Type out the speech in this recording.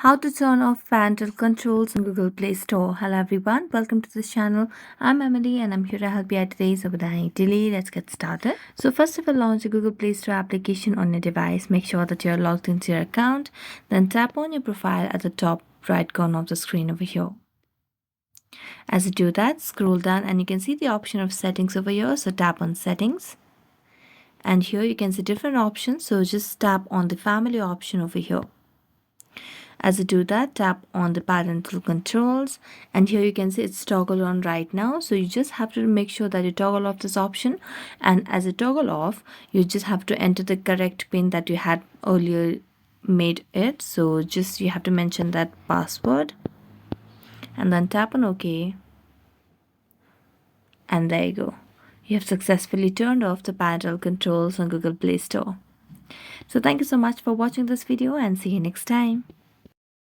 How to turn off parental controls on Google Play Store. Hello everyone, welcome to this channel. I'm Emily and I'm here to help you out today. So without any delay, let's get started. So first of all, launch the Google Play Store application on your device. Make sure that you're logged into your account. Then tap on your profile at the top right corner of the screen over here. As you do that, scroll down and you can see the option of settings over here. So tap on settings. And here you can see different options. So just tap on the family option over here. As you do that, tap on the parental controls, and here you can see it's toggled on right now. So you just have to make sure that you toggle off this option, and as you toggle off, you just have to enter the correct pin that you had earlier made it. So just you have to mention that password and then tap on OK, and there you go. You have successfully turned off the parental controls on Google Play Store. So thank you so much for watching this video and see you next time.